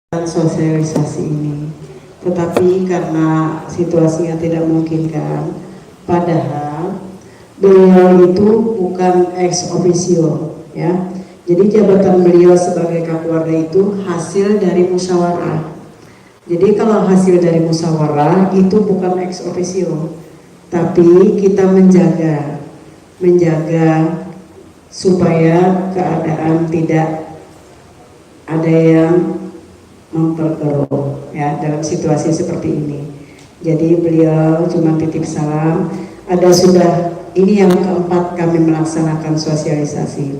sosialisasi ini, tetapi karena situasinya tidak memungkinkan, padahal beliau itu bukan ex officio, ya. Jadi jabatan beliau sebagai Kapolda itu hasil dari musyawarah. Jadi kalau hasil dari musyawarah itu bukan ex officio, tapi kita menjaga supaya keadaan tidak ada yang memperkeruh ya dalam situasi seperti ini. Jadi beliau cuma titip salam. Ada sudah ini yang keempat kami melaksanakan sosialisasi.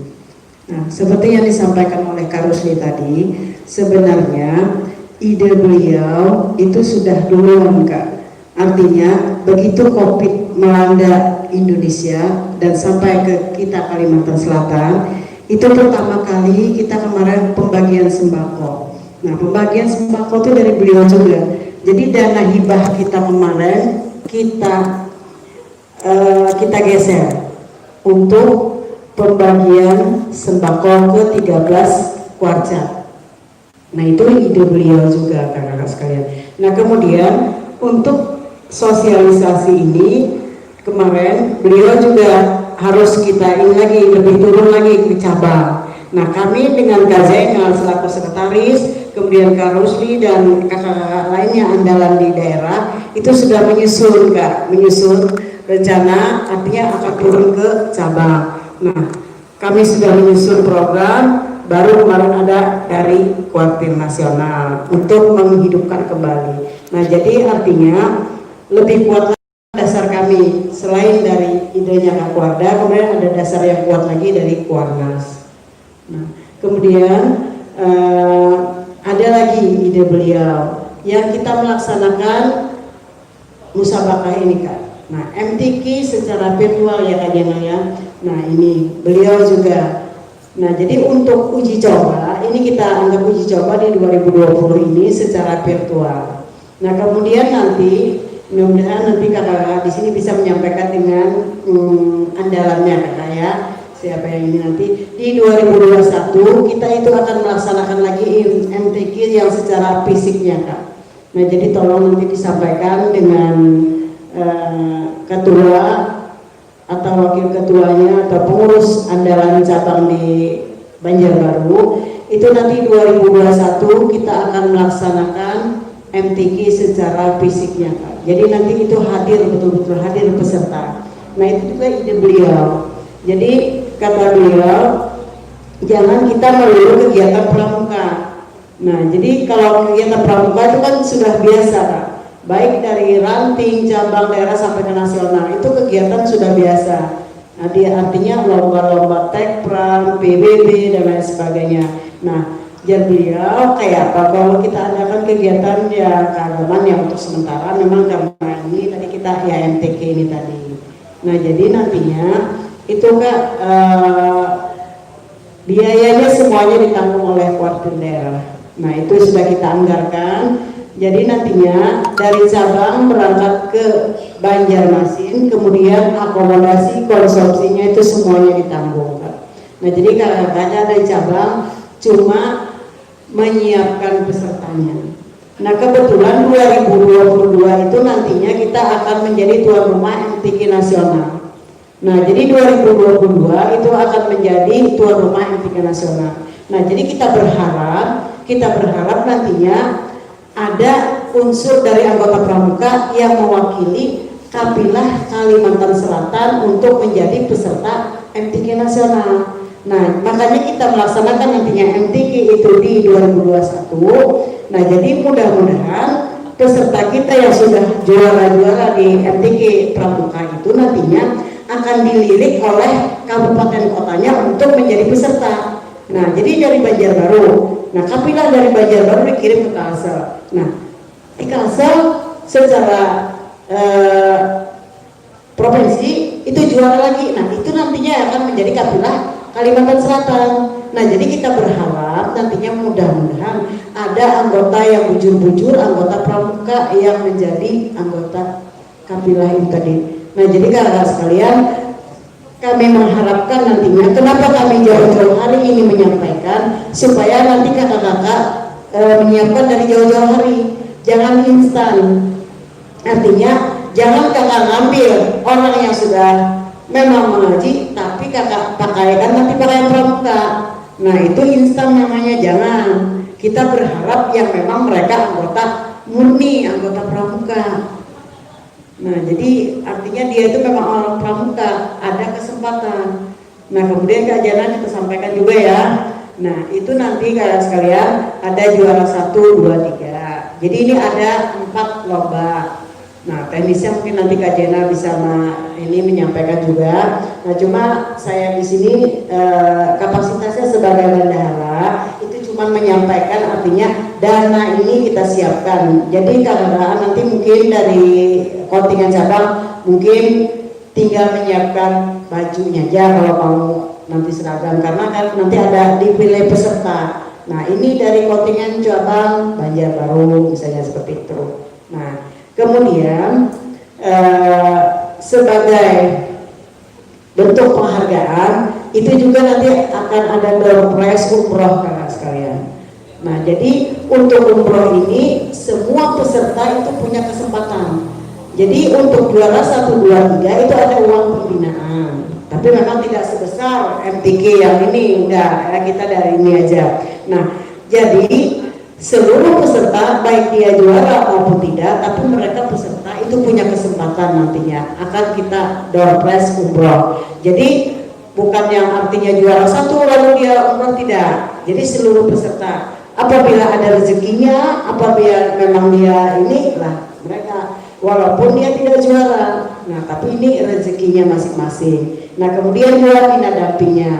Nah, seperti yang disampaikan oleh Kak Rusli tadi, sebenarnya ide beliau itu sudah duluan, Kak. Artinya begitu COVID melanda Indonesia dan sampai ke kita Kalimantan Selatan, itu pertama kali kita kemarin pembagian sembako. Nah, pembagian sembako itu dari beliau juga. Jadi dana hibah kita kemarin kita geser untuk pembagian sembako ke 13 Kuarcat. Nah, itu ide beliau juga, kakak-kakak sekalian. Nah, kemudian untuk sosialisasi ini kemarin beliau juga harus kita ini lagi lebih turun lagi ke cabang. Nah, kami dengan Kak Zainal selaku sekretaris, kemudian Kak Rusli dan kakak-kakak lainnya andalan di daerah itu sudah menyusun, Kak, menyusun rencana, artinya akan turun ke cabang. Nah, kami sudah menyusun program, baru kemarin ada dari Kuartir Nasional untuk menghidupkan kembali. Nah, jadi artinya lebih kuat dasar kami, selain dari idenya Kak Kuarda, kemudian ada dasar yang kuat lagi dari Kuarnas. Nah, kemudian ada lagi ide beliau yang kita melaksanakan musabakah ini, Kak. Nah, MTQ secara virtual ya Kak Jana ya. Nah, ini beliau juga. Nah, jadi untuk uji coba, ini kita anggap uji coba di 2020 ini secara virtual. Nah, kemudian nanti mudah-mudahan nanti kakak-kakak di sini bisa menyampaikan dengan andalannya kakak ya. Siapa yang ini nanti di 2021 kita itu akan melaksanakan lagi MTQ yang secara fisiknya, Kak. Nah, jadi tolong nanti disampaikan dengan ketua atau wakil ketuanya atau pengurus andalan cabang di Banjarbaru itu nanti 2021 kita akan melaksanakan MTQ secara fisiknya, Kak. Jadi nanti itu hadir, betul-betul hadir peserta. Nah, itu juga ide beliau. Jadi kata beliau jangan kita melulu kegiatan pramuka. Nah, jadi kalau kegiatan pramuka itu kan sudah biasa, Kak. Baik dari ranting, cabang, daerah sampai ke nasional, itu kegiatan sudah biasa. Nah, artinya lomba-lomba tekpram, PBB dan lain sebagainya. Nah, jadi beliau kayak apa kalau kita adakan kegiatan ya keagamaan yang untuk sementara memang karena ini tadi kita ya MTQ ini tadi. Nah, jadi nantinya itu Kak biayanya semuanya ditanggung oleh Kuartir daerah. Nah, itu sudah kita anggarkan. Jadi nantinya dari cabang berangkat ke Banjarmasin, kemudian akomodasi konsumsinya itu semuanya ditanggung, Kak. Nah, jadi kakak-kakaknya dari cabang cuma menyiapkan pesertanya. Nah, kebetulan 2022 itu nantinya kita akan menjadi tuan rumah MTQ nasional. Nah, jadi 2022 itu akan menjadi tuan rumah MTQ nasional. Nah, jadi kita berharap nantinya ada unsur dari anggota pramuka yang mewakili kabilah Kalimantan Selatan untuk menjadi peserta MTQ nasional. Nah, makanya kita melaksanakan nantinya MTQ itu di 2021. Nah, jadi mudah-mudahan peserta kita yang sudah juara-juara di MTQ pramuka itu nantinya akan dilirik oleh kabupaten kotanya untuk menjadi peserta. Nah, jadi dari Banjarbaru. Nah, kapilah dari Banjarbaru dikirim ke Kalsel. Nah, di Kalsel secara provinsi itu juara lagi. Nah, itu nantinya akan menjadi kapilah Kalimantan Selatan. Nah, jadi kita berharap nantinya mudah-mudahan ada anggota yang bujur-bujur, anggota pramuka yang menjadi anggota kapilah itu tadi. Nah, jadi kakak sekalian, kami mengharapkan nantinya, kenapa kami jauh-jauh hari ini menyampaikan supaya nanti kakak-kakak menyiapkan dari jauh-jauh hari, jangan instan. Artinya jangan kakak ngambil orang yang sudah memang mengaji tapi kakak pakaikan nanti pakaian pramuka. Nah itu instan namanya, jangan. Kita berharap yang memang mereka anggota murni, anggota pramuka. Nah jadi artinya dia itu memang orang pramuka, ada kesempatan. Nah kemudian Kak Jana kita sampaikan juga ya. Nah itu nanti kalian sekalian ada juara 1, 2, 3. Jadi ini ada 4 lomba. Nah teknisnya mungkin nanti Kak Jena bisa ini menyampaikan juga. Nah cuma saya di sini kapasitasnya sebagai bendahara itu cuma menyampaikan, artinya dana ini kita siapkan. Jadi karena nanti mungkin dari kontingen cabang mungkin tinggal menyiapkan bajunya aja kalau mau nanti seragam, karena kan nanti ada dipilih peserta. Nah ini dari kontingen cabang Banjarbaru misalnya seperti itu. Nah kemudian sebagai bentuk penghargaan itu juga nanti akan ada door prize umroh kakak sekalian. Nah jadi untuk umroh ini semua peserta itu punya kesempatan. Jadi untuk juara 1, 2, 3 itu ada uang pembinaan, tapi memang tidak sebesar MTQ yang ini, enggak, kita dari ini aja. Nah jadi seluruh peserta baik dia juara maupun tidak, tapi mereka peserta itu punya kesempatan nantinya akan kita door prize umroh. Jadi bukan yang artinya juara 1 lalu dia umroh, tidak. Jadi seluruh peserta apabila ada rezekinya, apabila memang dia ini lah mereka walaupun dia tidak juara, nah tapi ini rezekinya masing-masing. Nah kemudian juga bina dampingnya.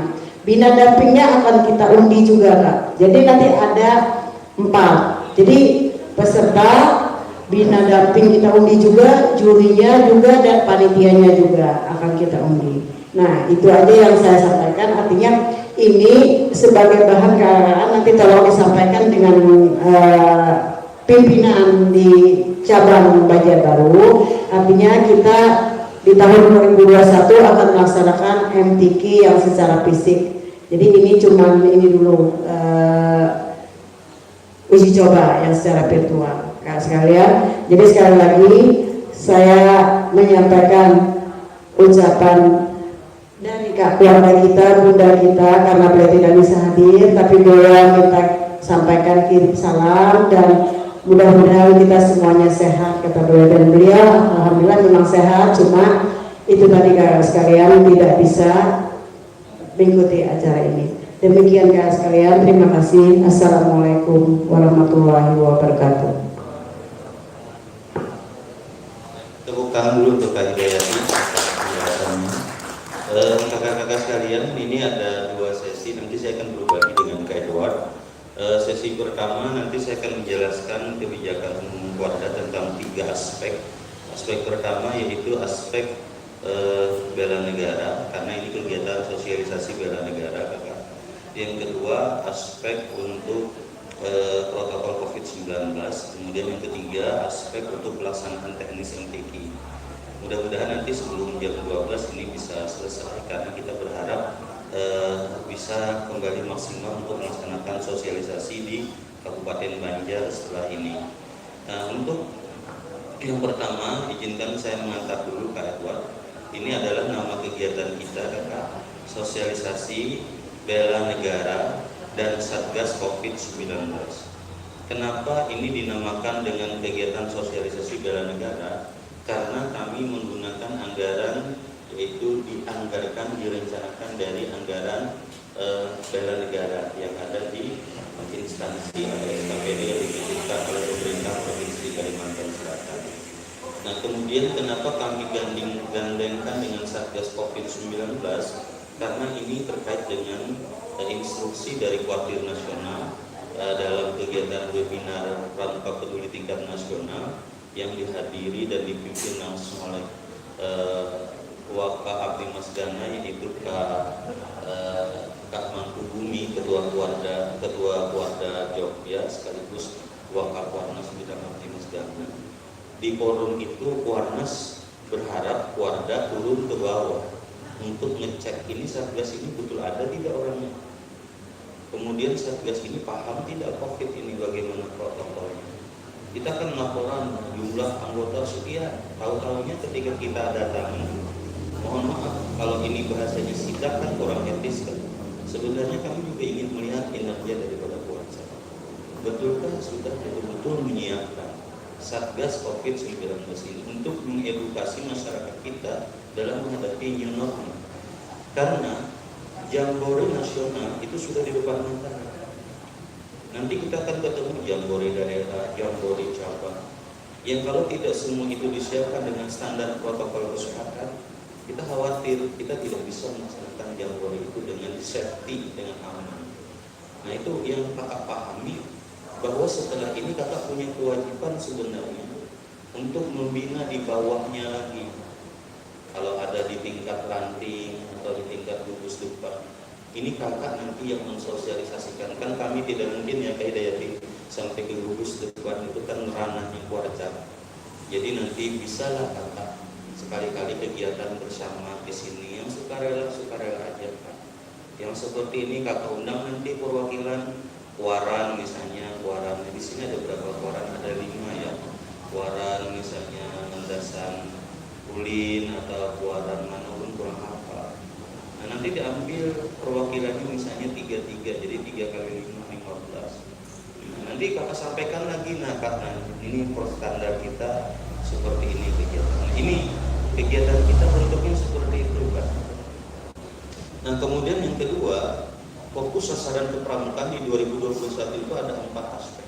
Bina dampingnya akan kita undi juga Kak. Jadi nanti ada 4. Jadi peserta bina damping kita undi juga, jurinya juga, dan panitianya juga akan kita undi. Nah itu aja yang saya sampaikan, artinya ini sebagai bahan kearaan nanti tolong disampaikan dengan pimpinan di cabang Banjarbaru. Artinya kita di tahun 2021 akan melaksanakan MTQ yang secara fisik. Jadi ini cuman ini dulu uji coba yang secara virtual Kak sekalian. Jadi sekali lagi saya menyampaikan ucapan dari Kak keluarga kita, bunda kita, karena beliau tidak bisa hadir, tapi beliau minta sampaikan kirim salam dan mudah-mudahan kita semuanya sehat kata beliau, dan beliau alhamdulillah memang sehat, cuma itu tadi Kak sekalian tidak bisa mengikuti acara ini. Demikian Kak sekalian, terima kasih. Assalamualaikum warahmatullahi wabarakatuh. Tepuk tangan dulu untuk Kak Hidayati. Kakak-kakak sekalian, ini ada 2 sesi, nanti saya akan berbagi dengan Kak Edward. Sesi pertama nanti saya akan menjelaskan kebijakan umum Warda tentang 3 aspek. Aspek pertama yaitu aspek bela negara, karena ini kegiatan sosialisasi bela negara kakak. Yang kedua aspek untuk protokol COVID-19, kemudian yang ketiga aspek untuk pelaksanaan teknis MTQ. Mudah-mudahan nanti sebelum jam 12 ini bisa selesai, karena kita berharap bisa kembali maksimal untuk melaksanakan sosialisasi di Kabupaten Banjar setelah ini. Nah, untuk yang pertama izinkan saya mengantar dulu Kak Edward. Ini adalah nama kegiatan kita kakak, sosialisasi bela negara dan Satgas COVID-19. Kenapa ini dinamakan dengan kegiatan sosialisasi bela negara? Karena kami menggunakan anggaran, yaitu direncanakan dari anggaran bela negara yang ada di instansi atau SKPD yang dibutuhkan oleh pemerintah Provinsi Kalimantan Selatan. Nah kemudian kenapa kami gandengkan dengan Satgas COVID-19? Karena ini terkait dengan instruksi dari Kuartir Nasional dalam kegiatan webinar Pramuka Peduli tingkat nasional yang dihadiri dan dipimpin langsung oleh Waka Abdi Mas Dana, yaitu Kak Mangkubumi, Ketua Kuarda Jogja, sekaligus Waka Kuarnas Bidang Abdi Mas Dana. Di forum itu Kuarnas berharap Kuarda turun ke bawah untuk ngecek ini Satgas ini betul ada tidak orangnya. Kemudian Satgas ini paham tidak COVID ini bagaimana protokolnya. Kita kan laporan jumlah anggota sekian, tahu-tahunya ketika kita datangi, mohon maaf kalau ini bahasanya sidak kan kurang etis kan. Sebenarnya kami juga ingin melihat kinerja daripada puasa. Betulkah sudah betul-betul menyiapkan Satgas COVID-19 ini untuk mengedukasi masyarakat kita dalam menghadapi new normal? Karena Jambore nasional itu sudah di depan mata. Nanti kita akan ketemu Jambore daerah, Jambore cabang. Yang kalau tidak semua itu disiapkan dengan standar protokol kesehatan, kita khawatir kita tidak bisa melaksanakan Jambore itu dengan safety, dengan aman. Nah itu yang kakak pahami, bahwa setelah ini kakak punya kewajiban sebenarnya untuk membina di bawahnya lagi. Kalau ada di tingkat ranting atau di tingkat gugus depan, ini kakak nanti yang mensosialisasikan. Kan kami tidak mungkin ya Kak Hidayati sampai ke gugus depan, itu kan ranahnya Warcap. Jadi nanti bisalah kakak sekali-kali kegiatan bersama di sini yang sukarela aja Kak. Yang seperti ini kakak undang nanti perwakilan Waran misalnya, Waran di sini ada berapa Waran? Ada 5 ya. Waran misalnya Landasan Ulin atau Waran mana pun kurang apa. Nah nanti diambil perwakilannya misalnya 3-3, jadi 3 kali 5, 15. Nah, nanti kakak sampaikan lagi, nah kak, ini standar kita seperti ini kegiatan. Nah, ini kegiatan kita bentuknya seperti itu Kak. Nah kemudian yang kedua, fokus sasaran kepramukaan di 2021 itu ada 4 aspek.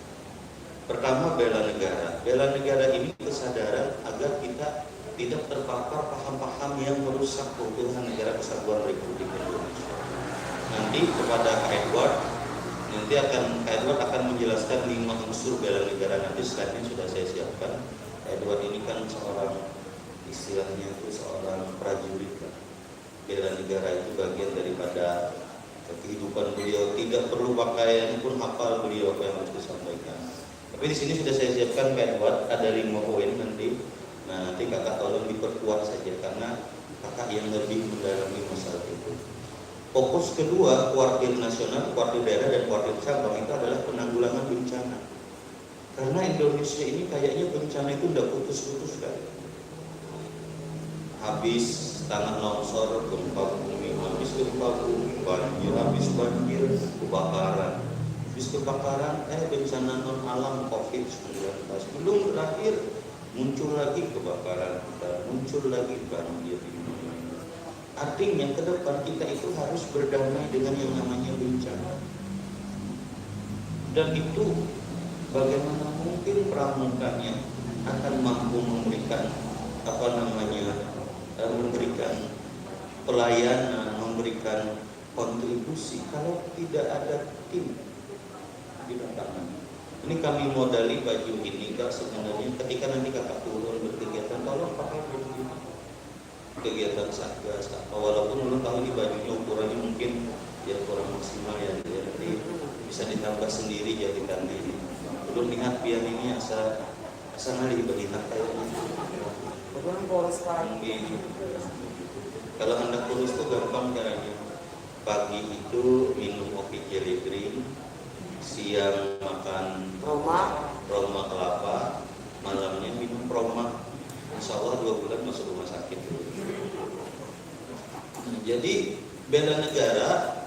Pertama, bela negara. Bela negara ini kesadaran agar kita tidak terpapar paham-paham yang merusak keutuhan negara kesatuan Republik Indonesia. Nanti kepada Kak Edward, Kak Edward akan menjelaskan 5 unsur bela negara. Nanti slide-nya sudah saya siapkan. Kak Edward ini kan seorang, istilahnya itu seorang prajurit. Bela negara itu bagian daripada kehidupan beliau, tidak perlu pakaian pun hafal beliau apa yang harus disampaikan. Tapi di sini sudah saya siapkan Kak Edward, ada 5 poin nanti. Nah nanti kakak tolong diperkuat saja karena kakak yang lebih mendalami masalah itu. Fokus kedua, kuartil nasional, kuartil daerah dan kuartil cabang itu adalah penanggulangan bencana. Karena Indonesia ini kayaknya bencana itu udah putus-putus kan. Habis tanah longsor, gempa bumi, habis gempa bumi, banjir, habis banjir, kebakaran. Habis kebakaran, bencana non alam COVID-19. Belum berakhir, muncul lagi kebakaran kita, muncul lagi banjir. Artinya ke depan kita itu harus berdamai dengan yang namanya bencana. Dan itu bagaimana mungkin pramukanya akan mampu memberikan memberikan pelayanan, memberikan kontribusi kalau tidak ada tim di belakang. Ini kami modali baju ini Kak, sebenarnya ketika nanti kakak turun berkegiatan tolong pakai baju ini, kegiatan Satgas walaupun belum tahu ini bajunya ukurannya mungkin ya kurang maksimal ya, jadi bisa ditambah sendiri jahitannya ini. Belum lihat biar ini asa ngalih bagi kayaknya. Belum polos lagi. Kalau Anda kurus itu gampang caranya. Pagi itu minum kopi jelly drink, siang makan roma kelapa, malamnya minum proma. Insya Allah 2 bulan masuk rumah sakit. Jadi bela negara,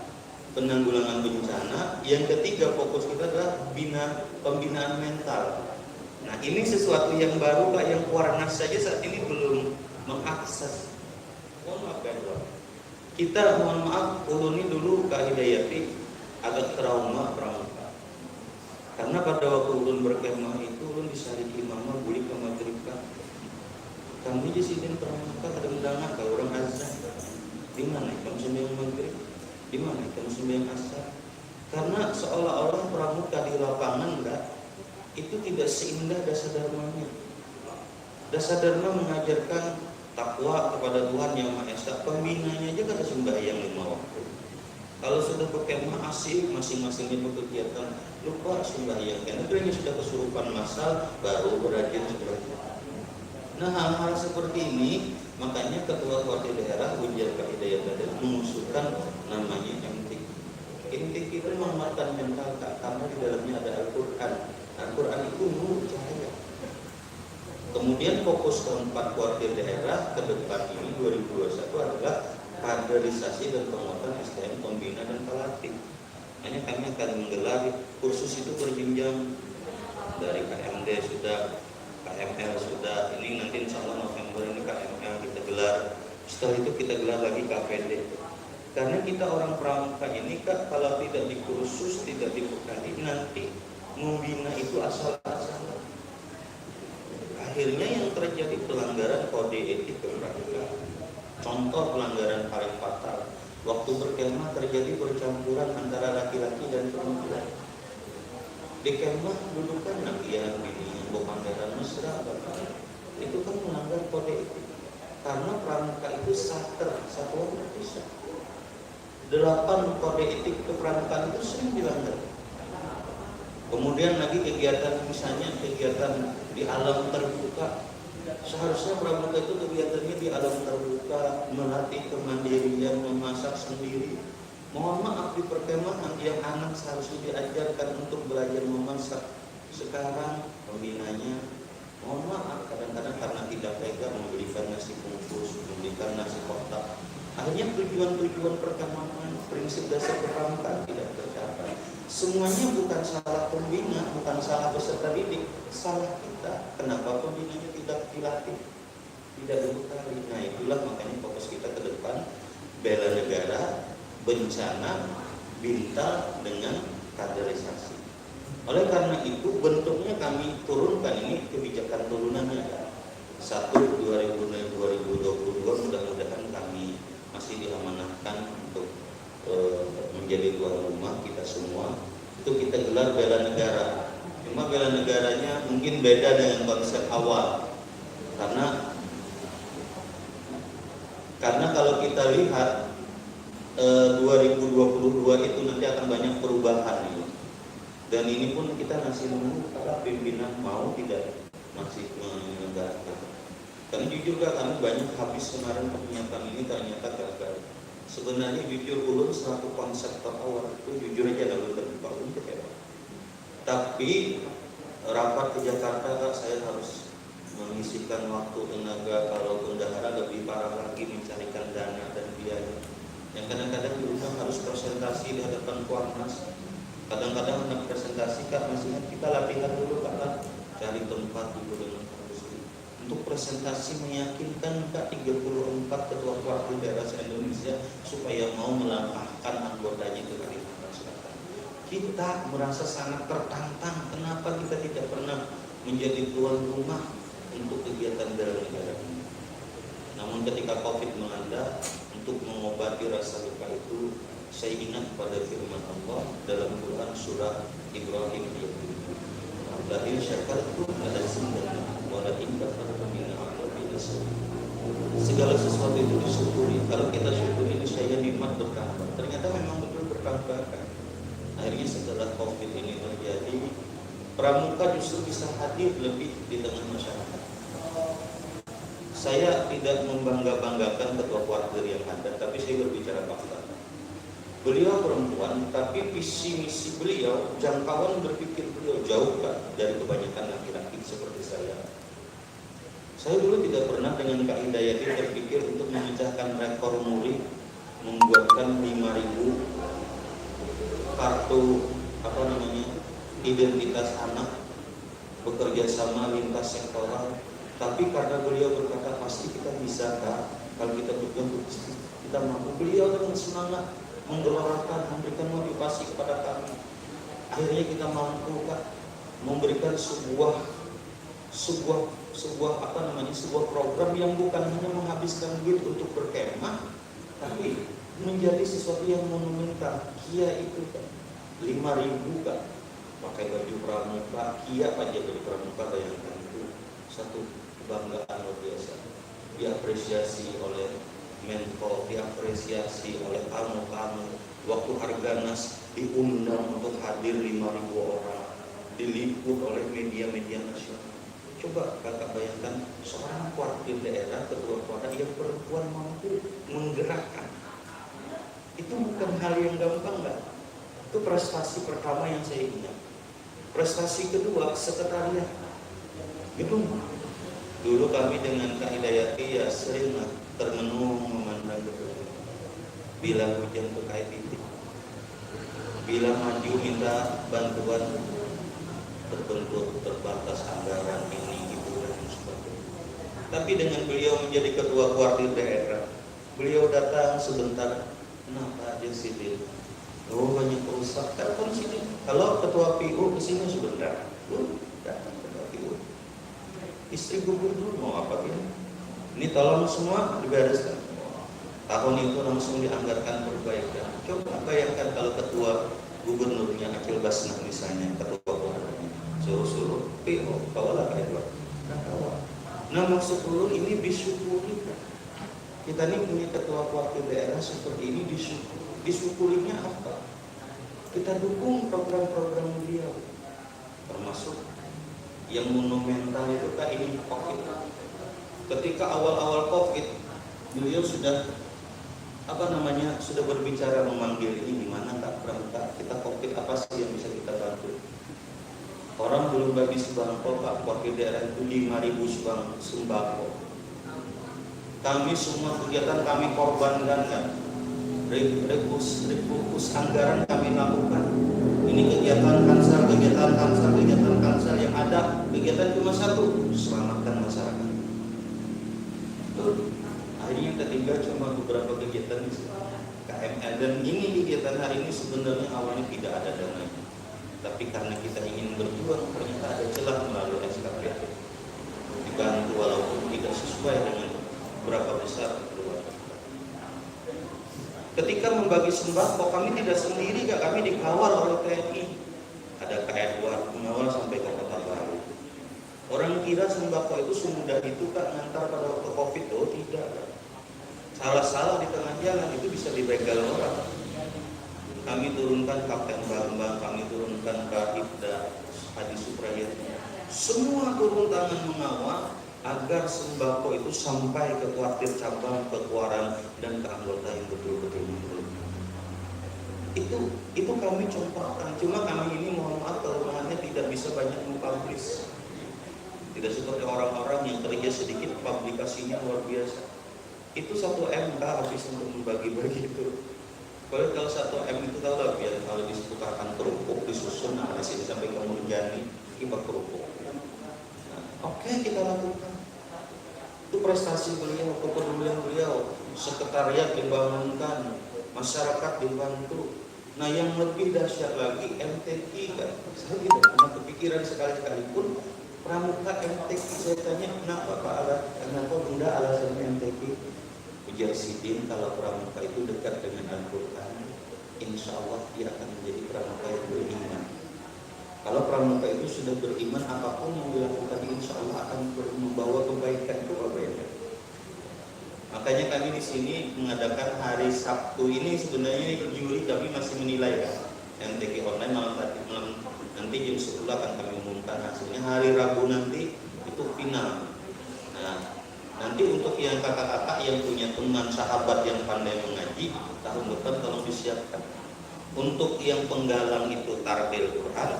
penanggulangan bencana. Yang ketiga fokus kita adalah pembinaan mental. Nah ini sesuatu yang baru Kak, yang Kuarnas saja saat ini belum mengakses. Mohon maaf Kak, kita mohon maaf uluni dulu Kak Hidayati agak trauma pramuka. Karena pada waktu ulun berkemah itu ulun disarik imamah buli ke maghrib Kak. Kami di sini pramuka kadang-kadang kalau orang azan. Di mana kamu sembahyang maghrib? Di mana kamu sembahyang asar? Karena seolah-olah pramuka di lapangan enggak, itu tidak seindah Dasa Dharmanya. Dasa Dharma mengajarkan takwa kepada Tuhan Yang Maha Esa. Pembinanya aja kata sembahyang 5 waktu. Kalau sudah berkemah asik, masing-masingnya berkegiatan, lupa sembahyang. Karena itu yang sudah kesurupan massal, baru berajin seperti itu. Nah hal-hal seperti ini, makanya Ketua Kuartil Daerah Ujian Kak Hidayat tadi mengusulkan namanya MTIK. MTQ itu menguatkan mental Kak, karena di dalamnya ada Al-Quran. Al-Quran itu nur cahaya. Kemudian fokus keempat kuartir daerah ke depan ini 2021 adalah kaderisasi dan penguatan SDM pembina dan pelatih. Hanya kami akan menggelar kursus itu berjenjang dari KMD sudah, KML sudah, ini nanti insya Allah November ini KML kita gelar. Setelah itu kita gelar lagi KPD. Karena kita orang pramuka ini Kak, kalau tidak dikursus, tidak dibekali, nanti membina itu asal-asalan. Akhirnya yang terjadi pelanggaran kode etik kepramukaan. Contoh pelanggaran paling fatal, waktu berkemah terjadi percampuran antara laki-laki dan perempuan. Di kemah dudukan nakian bini, bokanderan mesra, itu kan melanggar kode etik. Karena pramuka itu satuan terpisah. 8 kode etik kepramukaan itu sering dilanggar. Kemudian lagi kegiatan, misalnya kegiatan di alam terbuka. Seharusnya pramuka itu kegiatannya di alam terbuka, melatih kemandirian, memasak sendiri. Mohon maaf, di perkemahan yang anak seharusnya diajarkan untuk belajar memasak. Sekarang pembinanya, mohon maaf, kadang-kadang karena tidak tega memberikan nasi bungkus, memberikan nasi kotak. Akhirnya tujuan-tujuan perkemahan, prinsip dasar kepramukaan tidak tercapai. Semuanya bukan salah pembina, bukan salah peserta didik, salah kita. Kenapa pembinanya tidak dilatih, tidak dibekali? Nah itulah makanya fokus kita ke depan, bela negara, bencana, bintal dengan kaderisasi. Oleh karena itu bentuknya kami turunkan ini kebijakan turunannya. 1/2022 mudah-mudahan kami masih diamanahkan untuk menjadi tuan rumah kita semua. Itu kita gelar bela negara. Cuma bela negaranya mungkin beda dengan konsep awal. Karena kalau kita lihat 2022 itu nanti akan banyak perubahan ini. Dan ini pun kita masih menunggu para pimpinan mau tidak masih menegakkan. Karena jujur kami banyak habis kemarin penyiapan ini ternyata gagal. Sebenarnya jujur ulun selaku konseptor awal itu jujur aja lalu terbuka untuk ya. Tapi rapat ke Jakarta Kak, saya harus menyisihkan waktu, tenaga, kalau bendahara lebih parah lagi mencarikan dana dan biaya. Yang kadang-kadang di rumah harus presentasi di hadapan Kuarnas. Kadang-kadang anak presentasi Kak, masih kita latihan dulu Kak, cari tempat dulu dengan untuk presentasi meyakinkan Kak 34 ketua wakil daerah se-Indonesia supaya mau melangkahkan anggotanya ke Kalimantan Selatan. Kita merasa sangat tertantang. Kenapa kita tidak pernah menjadi tuan rumah untuk kegiatan bela negara ini? Namun ketika COVID melanda, untuk mengobati rasa luka itu, saya ingat pada firman Allah dalam Quran surah Ibrahim ayat 7. Lahir syakartum ala sindana walakin kafartum bina aqwabina sawi. Segala sesuatu itu disyukuri. Kalau kita syukuri itu saya nikmat bertambah. Ternyata memang betul bertambah kan. Akhirnya setelah COVID ini terjadi, pramuka justru bisa hadir lebih di tengah masyarakat. Saya tidak membangga-banggakan ketua kuartir yang ada, tapi saya berbicara fakta. Beliau perempuan, tapi visi misi beliau, jangkauan berpikir beliau jauh Kak dari kebanyakan laki-laki seperti saya. Saya dulu tidak pernah dengan Kak Hidayati berpikir untuk memecahkan rekor muri, membuatkan 5.000 kartu identitas anak, bekerja sama lintas sektoral. Tapi karena beliau berkata pasti kita bisa Kak, kalau kita berjuang kita mampu. Beliau dengan semangat menggelorakan, memberikan motivasi kepada kami. Akhirnya kita mampu Kak memberikan sebuah program yang bukan hanya menghabiskan duit untuk berkemah, tapi menjadi sesuatu yang monumental. Kia itu Kak 5.000 Kak pakai baju pramuka, Kia aja dari pramuka, bayangkan itu satu kebanggaan luar biasa. Diapresiasi oleh Menko, diapresiasi oleh kamu. Waktu Harganas diundang untuk hadir 5.000 orang, diliput oleh media-media nasional. Coba Kakak bayangkan seorang kuartir daerah, ketua kuartir yang perempuan mampu menggerakkan. Itu bukan hal yang gampang Kak. Itu prestasi pertama yang saya ingat. Prestasi kedua, sekretariat gedung. Dulu kami dengan Kak Hidayati ya sering termenung memandang gedung. Bila hujan berkait titik, bila maju minta bantuan, terbentur terbatas anggaran ini itu dan sebagainya. Tapi dengan beliau menjadi ketua kuartir daerah, beliau datang sebentar, kenapa aja sih? Oh banyak urusan, telepon sini. Kalau ketua PU kesini sebentar, datang ketua PU. Istri gubernur mau apa ini? Ini tolong semua dibereskan. Tahun itu langsung dianggarkan perbaikan. Coba bayangkan kalau ketua gubernurnya Akil Basnah misalnya, ketua kuartirnya suruh PU, bawalah kayak dua. Nah maksud dulu ini disyukuri. Kita ini punya ketua kuartir daerah seperti ini disyukurinya apa? Kita dukung program-program beliau, termasuk yang monumental itu kan ini COVID. Ketika awal-awal COVID, beliau sudah sudah berbicara memanggil ini gimana Kak Pramuka, kita COVID apa sih yang bisa kita bantu? Orang belum bagi sembako Pak, wakil daerah itu 5.000 sembako. Kami semua kegiatan kami korbankan kan. Rebus anggaran kami lakukan. Ini kegiatan kansel yang ada. Kegiatan cuma satu, selamatkan masyarakat. Akhirnya tertinggal cuma beberapa kegiatan di KML. Dan ini kegiatan hari ini sebenarnya awalnya tidak ada dananya. Tapi karena kita ingin berjuang, ternyata ada celah melalui SKPD. Dibantu walaupun tidak sesuai dengan berapa besar keluarga. Ketika membagi sembako, kami tidak sendiri, kami dikawal oleh TNI. Ada Kak Edward mengawal sampai ke Kota Baru. Orang kira sembako itu semudah itu Kak ngantar pada waktu COVID, oh tidak. Salah-salah di tengah jalan itu bisa dibegal orang. Kami turunkan Kapten Bambang, kami turunkan Kak Ibda, Hadi Suprayatna. Semua turun tangan mengawal agar sembako itu sampai ke kuartir cabang, ke kuaran, dan ke anggota yang betul-betul memerlukan. Itu kami contohkan. Cuma kami ini mohon maaf kelemahannya tidak bisa banyak mempublish. Tidak seperti orang-orang yang kerja sedikit, publikasinya luar biasa. Itu 1 M habis untuk membagi-bagi itu. Kalau 1 M itu tahu lah, biar kalau disebutkan kerupuk disusun, nah di sini sampai ke Murjani, kita kerupuk. Oke, kita lakukan. Itu prestasi beliau, kepedulian beliau, sekretariat dibangunkan, masyarakat dibantu. Nah yang lebih dahsyat lagi MTQ kan, saya tidak pernah kepikiran sekali-kali pun pramuka MTQ. Saya tanya kenapa Pak Alat, kenapa Bunda alasan MTQ? Ujar Sidin, kalau pramuka itu dekat dengan Al-Quran, insya Allah dia akan menjadi pramuka yang beriman. Kalau pramuka itu sudah beriman, apapun yang dilakukan insya Allah akan membawa kebaikan kepada. Makanya kami di sini mengadakan hari Sabtu ini sebenarnya juri tapi masih menilai kan. MTQ online malam nanti jam 10 akan kami umumkan hasilnya. Hari Rabu nanti itu final. Nah, nanti untuk yang kakak-kakak yang punya teman sahabat yang pandai mengaji, tahun depan tolong disiapkan. Untuk yang penggalang itu tarbel Quran,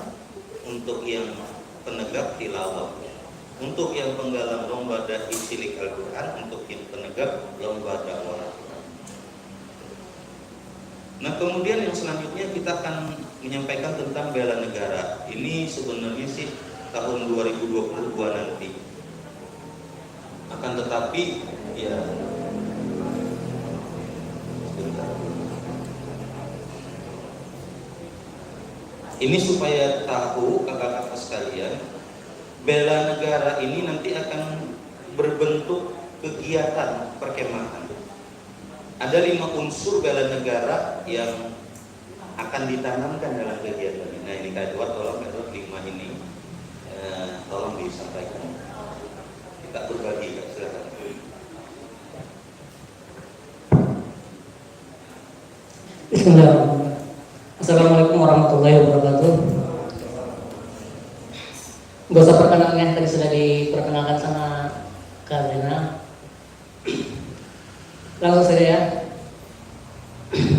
untuk yang penegak tilawah, untuk yang penggalang lomba isilik Al-Quran, untuk yang penegak lomba dakwah. Nah kemudian yang selanjutnya kita akan menyampaikan tentang bela negara. Ini sebenarnya sih tahun 2022 nanti. Akan tetapi ya ini supaya tahu kakak-kakak sekalian, bela negara ini nanti akan berbentuk kegiatan perkemahan. Ada 5 unsur bela negara yang akan ditanamkan dalam kegiatan ini. Nah ini Kak Edward, tolong Kak Edward 5 ini tolong disampaikan. Kita berbagi, Kak, silakan. Bismillahirrahmanirrahim. Assalamualaikum warahmatullahi wabarakatuh. Gak usah perkenalan, tadi sudah diperkenalkan sama Kak Zena. Langsung saja ya.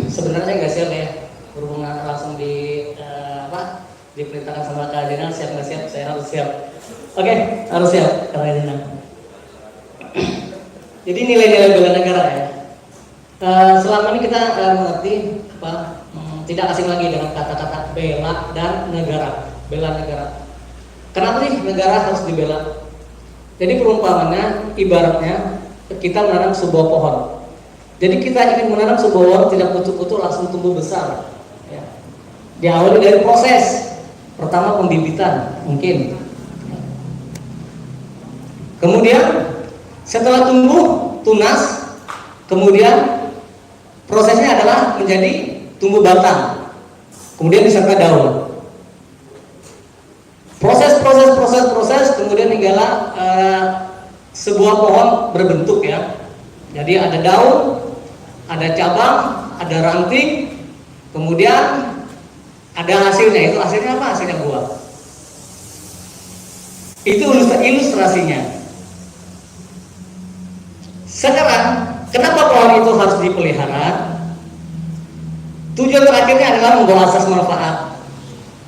Sebenarnya saya nggak siap ya berhubungan langsung diperintahkan sama Kak Jenal, siap nggak siap? Saya harus siap. Oke, harus siap Kak Jenal. Jadi nilai-nilai bela negara ya. Selama ini kita mengerti tidak asing lagi dengan kata-kata bela dan negara. Bela negara. Kenapa sih negara harus dibela? Jadi perumpamannya ibaratnya kita menanam sebuah pohon. Jadi kita ingin menanam sebuah pohon tidak kutu-kutu langsung tumbuh besar. Ya. Diawali dari proses. Pertama pembibitan mungkin. Kemudian setelah tumbuh tunas, kemudian prosesnya adalah menjadi tumbuh batang, kemudian disertai daun. Proses, kemudian hinggalah sebuah pohon berbentuk ya. Jadi ada daun, ada cabang, ada ranting, kemudian ada hasilnya. Itu hasilnya apa? Hasilnya buah. Itu ilustrasinya. Sekarang, kenapa pohon itu harus dipelihara? Tujuan terakhirnya adalah membawa asas manfaat.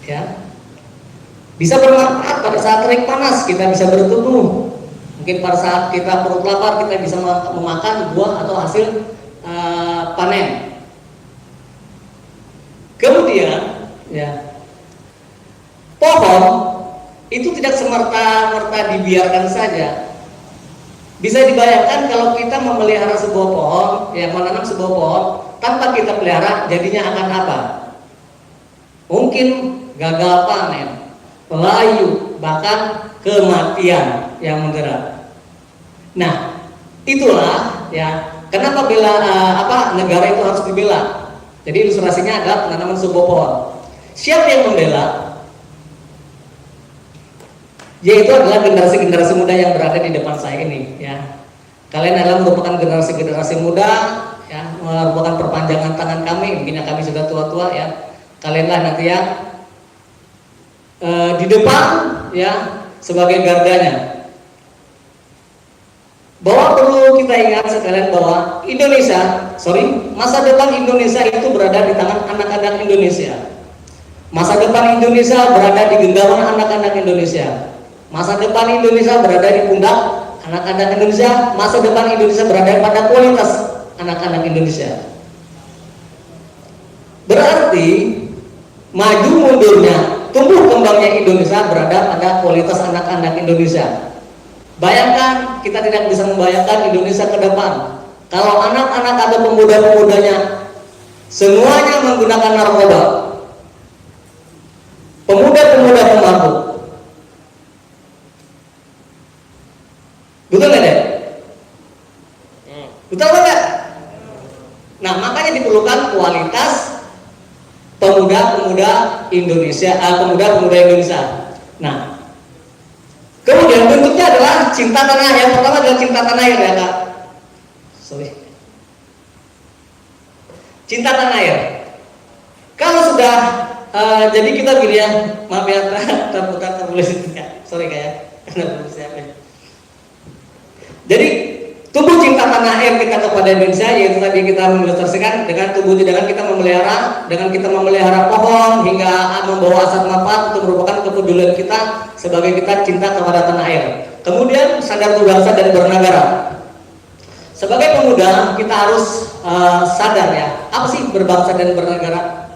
Ya. Bisa bermanfaat pada saat terik panas, kita bisa bertumbuh. Mungkin pada saat kita perut lapar, kita bisa memakan buah atau hasil panen. Kemudian, ya, pohon itu tidak semerta-merta dibiarkan saja. Bisa dibayangkan kalau kita memelihara sebuah pohon, ya menanam sebuah pohon tanpa kita pelihara, jadinya akan apa? Mungkin gagal panen, layu, bahkan kematian yang menderita. Nah, itulah ya kenapa negara itu harus dibela. Jadi ilustrasinya adalah penanaman sebuah pohon. Siapa yang membela? Yaitu adalah generasi-generasi muda yang berada di depan saya ini. Ya, kalian adalah merupakan generasi-generasi muda, ya, merupakan perpanjangan tangan kami. Mungkin kami sudah tua-tua ya. Kalianlah nanti ya di depan ya sebagai gardanya. Bahwa perlu kita ingat sekalian bahwa masa depan Indonesia itu berada di tangan anak-anak Indonesia. Masa depan Indonesia berada di genggaman anak-anak Indonesia. Masa depan Indonesia berada di pundak anak-anak Indonesia. Masa depan Indonesia berada pada kualitas anak-anak Indonesia. Berarti maju mundurnya, tumbuh kembangnya Indonesia berada pada kualitas anak-anak Indonesia. Bayangkan, kita tidak bisa membayangkan Indonesia ke depan kalau anak-anak atau pemuda-pemudanya semuanya menggunakan narkoba, pemuda-pemuda pemabuk. Betul nggak deh? Betul nggak? Nah, makanya diperlukan kualitas pemuda-pemuda Indonesia. Nah, kemudian bentuknya adalah cinta tanah. Yang pertama adalah cinta tanah air ya Kak. Cinta tanah air. Kalau sudah jadi kita gini ya, maaf ya, tertulis ya. Sorry Kak ya, karena belum siap ya. Jadi tumbuh cinta tanah air kita kepada Indonesia, yaitu tadi kita mengilustrasikan dengan dengan kita memelihara pohon hingga membawa asas manfaat, itu merupakan kepedulian kita sebagai kita cinta kepada tanah air. Kemudian sadar berbangsa dan bernegara. Sebagai pemuda kita harus sadar ya, apa sih berbangsa dan bernegara?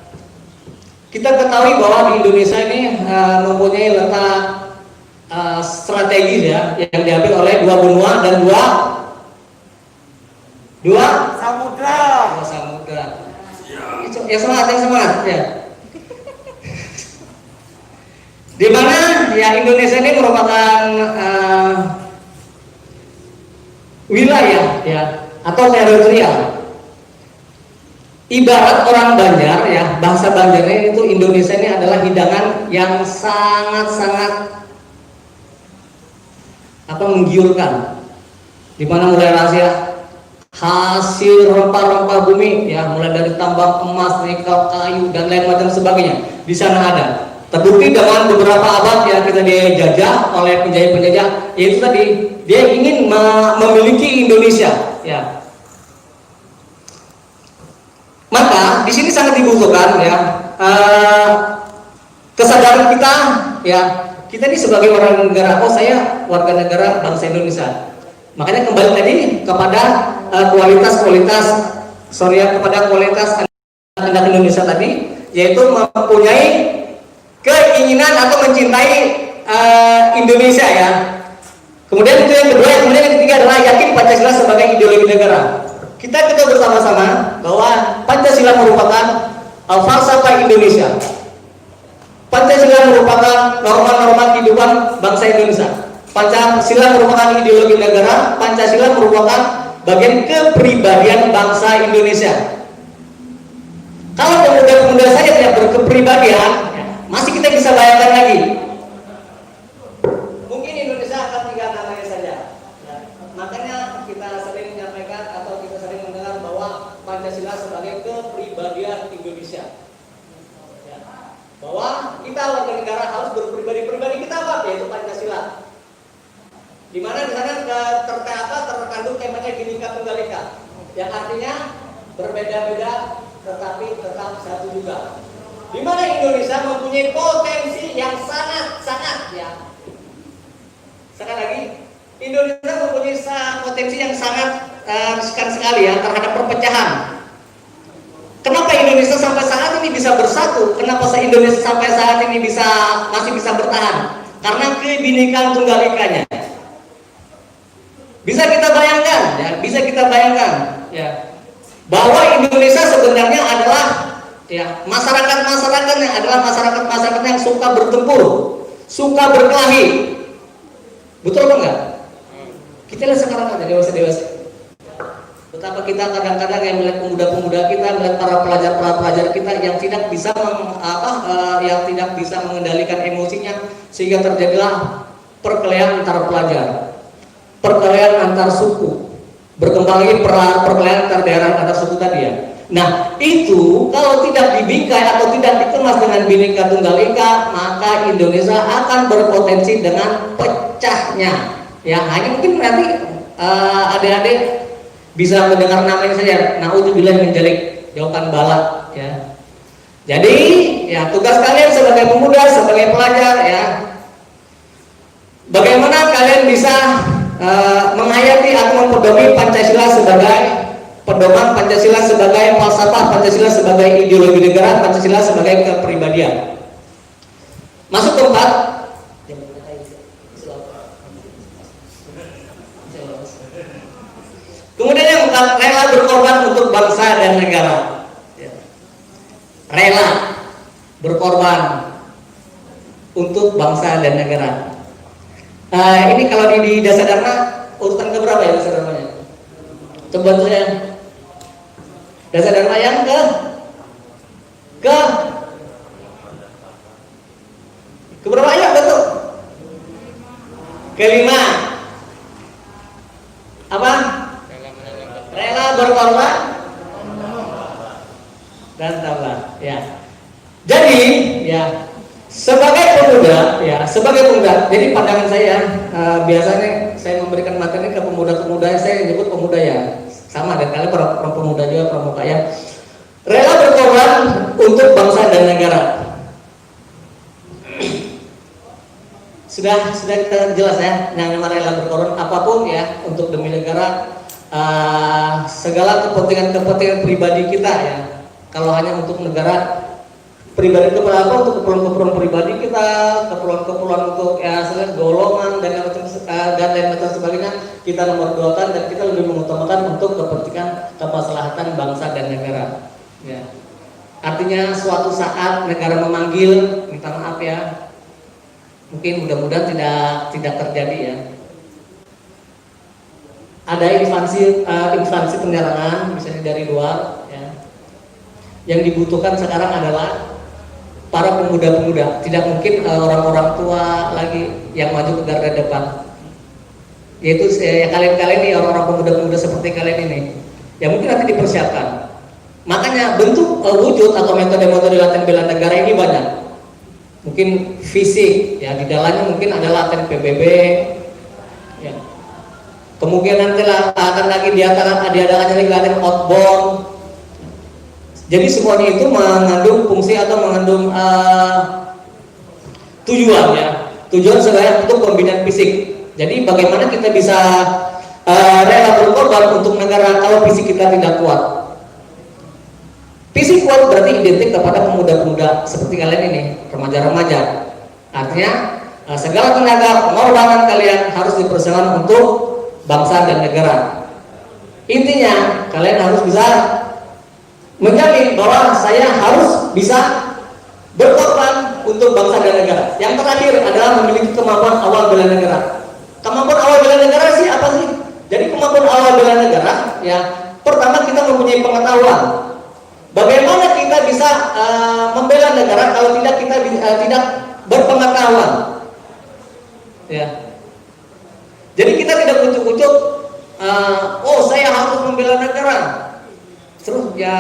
Kita ketahui bahwa di Indonesia ini mempunyai letak strategis ya, yang diambil oleh dua benua dan dua samudra. Ya semangat ya. Di mana ya Indonesia ini merupakan wilayah ya atau teritorial. Ibarat orang Banjar ya, bahasa Banjarnya itu Indonesia ini adalah hidangan yang sangat-sangat menggiurkan, di mana mulai rahasia hasil rempah-rempah bumi ya, mulai dari tambang emas, nikel, kayu dan lain macam sebagainya di sana ada. Terbukti dengan beberapa abad ya kita dijajah oleh penjajah-penjajah, yaitu tadi dia ingin memiliki Indonesia ya. Maka di sini sangat dibutuhkan ya kesadaran kita ya, kita ini sebagai warga negara, oh saya warga negara bangsa Indonesia. Makanya kembali tadi kepada kualitas anak Indonesia tadi, yaitu mempunyai keinginan atau mencintai Indonesia ya. Kemudian itu yang kedua, kemudian yang ketiga adalah yakin Pancasila sebagai ideologi negara. Kita bersama-sama bahwa Pancasila merupakan falsafah Indonesia. Pancasila merupakan norma-norma kehidupan bangsa Indonesia. Pancasila merupakan ideologi negara. Pancasila merupakan bagian kepribadian bangsa Indonesia. Kalau pemuda-pemuda saya tidak berkepribadian, masih kita bisa bayangkan lagi. Mungkin Indonesia akan tinggal namanya saja. Makanya kita sering menyampaikan atau kita sering mendengar bahwa Pancasila sebagai kepribadian Indonesia. Bahwa kita warga negara harus berpribadi kita apa? Yaitu Pancasila. Di mana di sana terkandung temanya Bhinneka Tunggal Ika, yang artinya berbeda-beda tetapi tetap satu juga. Di mana Indonesia mempunyai potensi yang sangat ya. Sekali lagi, Indonesia mempunyai potensi yang sangat riskan sekali ya terhadap perpecahan. Kenapa Indonesia sampai saat ini bisa bersatu? Kenapa Indonesia sampai saat ini masih bisa bertahan? Karena kebinekaan Tunggal Ikanya. Bisa kita bayangkan, ya, bahwa Indonesia sebenarnya adalah ya masyarakat yang suka bertempur, suka berkelahi. Betul apa enggak? Kita lihat sekarang ada dewasa. Betapa kita kadang-kadang yang melihat pemuda-pemuda kita, melihat para pelajar kita yang tidak bisa mengendalikan emosinya, sehingga terjadilah perkelahian antar pelajar, perkelahian antar suku, berkembang lagi perkelahian antar daerah antar suku tadi ya. Nah itu kalau tidak dibingkai atau tidak dikemas dengan Bhinneka Tunggal Ika, maka Indonesia akan berpotensi dengan pecahnya. Ya hanya mungkin nanti adik-adik bisa mendengar namanya saja, naudzubillah min dzalik, jauhkan bala ya. Jadi ya tugas kalian sebagai pemuda, sebagai pelajar ya, bagaimana kalian bisa menghayati atau mempedomi Pancasila sebagai pedoman, Pancasila sebagai falsafah, Pancasila sebagai ideologi negara, Pancasila sebagai kepribadian. Masuk ke 4. Kemudian yang keempat, rela berkorban untuk bangsa dan negara. Rela berkorban untuk bangsa dan negara. Ini kalau di Dasar Dharma urutan keberapa ya Dasar Dharmanya? Coba bantu saya. Dasar Dharma yang keberapa ya betul? Kelima. Apa? Rela berkorban dan tabah ya. Jadi ya sebagai pemuda, jadi pandangan saya biasanya saya memberikan materi ke pemuda-pemuda, saya nyebut pemuda ya, sama dan kalian para pemuda juga pramuka ya. Rela berkorban untuk bangsa dan negara. Sudah kita jelas ya, yang namanya rela berkorban apapun ya untuk demi negara. Segala kepentingan pribadi kita ya, kalau hanya untuk negara pribadi itu apa, untuk keperluan pribadi kita, keperluan untuk ya golongan dan lain macam sebagainya, kita nomor 2kan dan kita lebih mengutamakan untuk kepentingan kemaslahatan bangsa dan negara ya. Artinya suatu saat negara memanggil, minta maaf ya, mungkin mudah-mudahan tidak terjadi ya, ada instansi penerangan misalnya dari luar ya. Yang dibutuhkan sekarang adalah para pemuda-pemuda, tidak mungkin orang-orang tua lagi yang maju ke garda depan, yaitu ya kalian-kalian ini, orang-orang pemuda-pemuda seperti kalian ini yang mungkin nanti dipersiapkan. Makanya bentuk wujud atau metode-metode latihan bela negara ini banyak. Mungkin fisik ya, di dalamnya mungkin ada latihan PBB ya. Kemungkinan nanti akan lagi diadakannya lagi latihan outbound Jadi semuanya itu mengandung fungsi atau mengandung tujuan ya. Tujuan sebenarnya untuk pembinaan fisik. Jadi bagaimana kita bisa rela berkorban untuk negara kalau fisik kita tidak kuat. Fisik kuat berarti identik kepada pemuda-pemuda seperti kalian ini, remaja-remaja. Artinya segala tenaga pengorbanan kalian harus dipersiapkan untuk bangsa dan negara. Intinya kalian harus bisa menjamin bahwa saya harus bisa berkorban untuk bangsa dan negara. Yang terakhir adalah memiliki kemampuan awal bela negara. Kemampuan awal bela negara sih apa sih? Jadi kemampuan awal bela negara ya, pertama kita mempunyai pengetahuan. Bagaimana kita bisa membela negara kalau tidak tidak berpengetahuan? Ya. Jadi kita tidak ujuk-ujuk, oh saya harus membela negara. Terus ya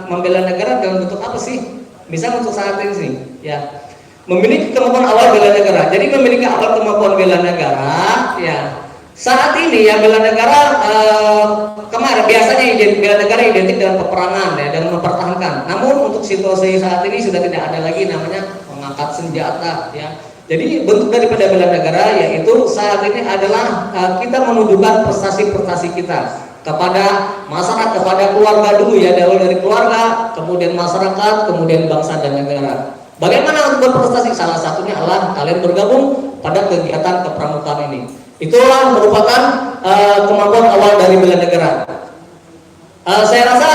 membela negara dalam bentuk apa sih? Bisa untuk saat ini sih, ya. Memiliki kemampuan awal bela negara. Jadi memiliki awal kemampuan bela negara, ya. Saat ini ya bela negara kemarin biasanya bela negara identik dengan peperangan ya, dengan mempertahankan. Namun untuk situasi saat ini sudah tidak ada lagi namanya mengangkat senjata ya. Jadi bentuk daripada bela negara yaitu saat ini adalah kita menunjukkan prestasi-prestasi kita kepada masyarakat, kepada keluarga dulu ya, dari keluarga, kemudian masyarakat, kemudian bangsa dan negara. Bagaimana untuk berprestasi? Salah satunya adalah kalian bergabung pada kegiatan kepramukaan ini. Itulah merupakan kemampuan awal dari bela negara. Saya rasa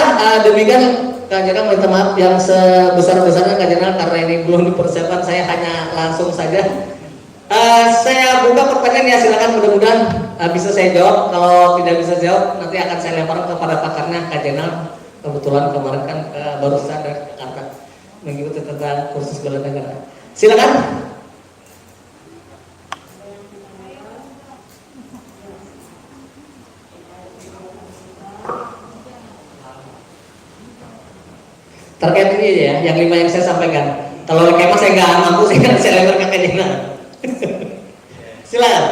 demikian Kak Jenal, minta maaf yang sebesar-besarnya Kak Jenal karena ini belum dipersiapkan, saya hanya langsung saja. Saya buka pertanyaan ya, silakan, mudah-mudahan bisa saya jawab. Kalau tidak bisa jawab nanti akan saya lempar kepada pakarnya Kak Jenal. Kebetulan kemarin kan baru saja dari Jakarta mengikuti tentang kursus bela negara. Silakan. Terkait ini aja ya, yang 5 yang saya sampaikan. Kalau kemah saya nggak mampu, saya lempar ke Kak Jenal. Silakan.